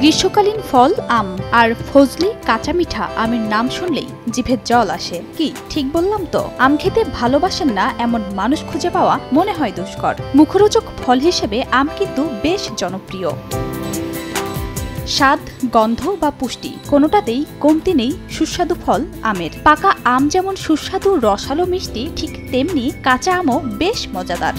গ্রীষ্মকালীন ফল আম আর ফজলি কাঁচা মিঠা আমের নাম শুনলেই জিভে জল আসে। কি ঠিক বললাম তো? আম খেতে ভালোবাসেন না এমন মানুষ খুঁজে পাওয়া মনে হয় দুষ্কর। মুখরোচক ফল হিসেবে আম কিন্তু বেশ জনপ্রিয়। স্বাদ, গন্ধ বা পুষ্টি কোনোটাতেই কমতি নেই সুস্বাদু ফল আমের। পাকা আম যেমন সুস্বাদু রসালো মিষ্টি, ঠিক তেমনি কাঁচা আমও বেশ মজাদার।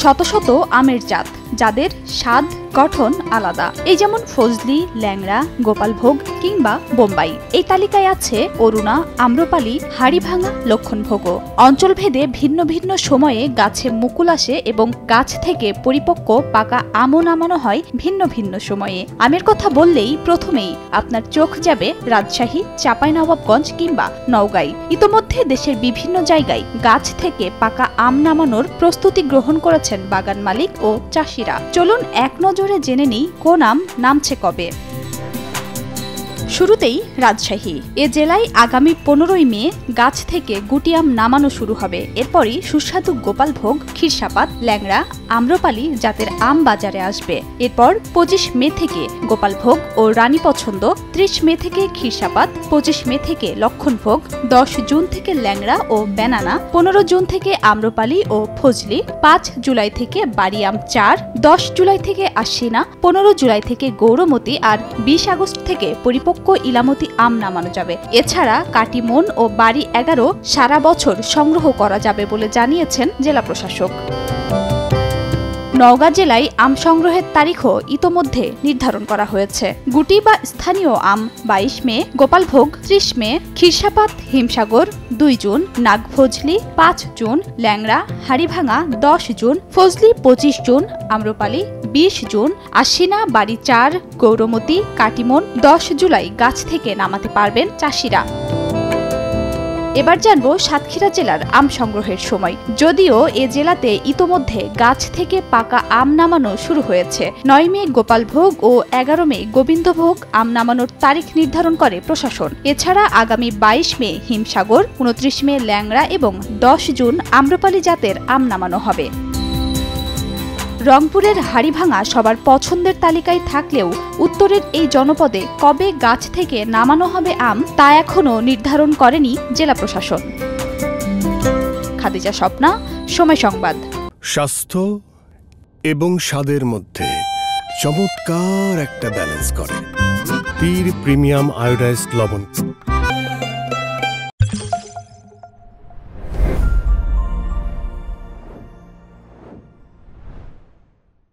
শত শত আমের জাত, যাদের স্বাদ গঠন আলাদা। এই যেমন ফজলি, ল্যাংড়া, গোপালভোগ কিংবা বোম্বাই। এই তালিকায় আছে অরুণা, আম্রপালি, হাড়িভাঙা, লক্ষণভোগও। অঞ্চলভেদে ভিন্ন ভিন্ন সময়ে গাছে মুকুল আসে এবং গাছ থেকে পরিপক্ক পাকা আমও নামানো হয় ভিন্ন ভিন্ন সময়ে। আমের কথা বললেই প্রথমেই আপনার চোখ যাবে রাজশাহী, চাঁপাইনবাবগঞ্জ কিংবা নওগাঁয়। ইতোমধ্যে দেশের বিভিন্ন জায়গায় গাছ থেকে পাকা আম নামানোর প্রস্তুতি গ্রহণ করেছেন বাগান মালিক ও চাষিরা। চলুন এক নজরে জেনে নিই কোন আম নামছে কবে। শুরুতেই রাজশাহী। এ জেলায় আগামী 15ই মে গাছ থেকে গুটি আম নামানো শুরু হবে। এরপরই সুস্বাদু গোপালভোগ, ক্ষীরসাপাত, ল্যাংড়া, আম্রপালি জাতের আম বাজারে আসবে। এরপর 25 মে থেকে গোপালভোগ ও রানী পছন্দ, 30 মে থেকে ক্ষীরসাপাত, 25 মে থেকে লক্ষণভোগ, 10 জুন থেকে ল্যাংড়া ও ব্যানানা, 15 জুন থেকে আম্রপালি ও ফজলি, 5 জুলাই থেকে বাড়িয়াম 4, 10 জুলাই থেকে আশ্বিনা, 15 জুলাই থেকে গৌরমতি আর 20 আগস্ট থেকে পরিপক্ক ইলামতি আম নামানো যাবে। এছাড়া কাটিমন ও বাড়ি 11 সারা বছর সংগ্রহ করা যাবে বলে জানিয়েছেন জেলা প্রশাসক। নওগাঁ জেলায় আম সংগ্রহের তারিখও ইতোমধ্যে নির্ধারণ করা হয়েছে। গুটি বা স্থানীয় আম 22 মে, গোপালভোগ 30 মে, ক্ষীরসাপাত, হিমসাগর 2 জুন, নাগফজলি 5 জুন, ল্যাংড়া, হাড়িভাঙা 10 জুন, ফজলি 25 জুন, আম্রপালি 20 জুন, আশ্বিনা, বাড়ি 4, গৌরমতি, কাটিমন 10 জুলাই গাছ থেকে নামাতে পারবেন চাষিরা। এবার জানবো সাতক্ষীরা জেলার আম সংগ্রহের সময়। যদিও এ জেলাতে ইতোমধ্যে গাছ থেকে পাকা আম নামানো শুরু হয়েছে। 9 মে গোপালভোগ ও 11 মে গোবিন্দভোগ আম নামানোর তারিখ নির্ধারণ করে প্রশাসন। এছাড়া আগামী 22 মে হিমসাগর, 29 মে ল্যাংড়া এবং 10 জুন আম্রপালি জাতের আম নামানো হবে। রংপুরের হাড়িভাঙা সবার পছন্দের তালিকায় থাকলেও উত্তরের এই জনপদে কবে গাছ থেকে নামানো হবে আম তা এখনও নির্ধারণ করেনি জেলা প্রশাসন। খাদিজা স্বপ্না, সময় সংবাদ। স্বাস্থ্য এবং স্বাদের মধ্যে চমৎকার একটা ব্যালেন্স করে পীর প্রিমিয়াম আয়োডাইজড লবণ।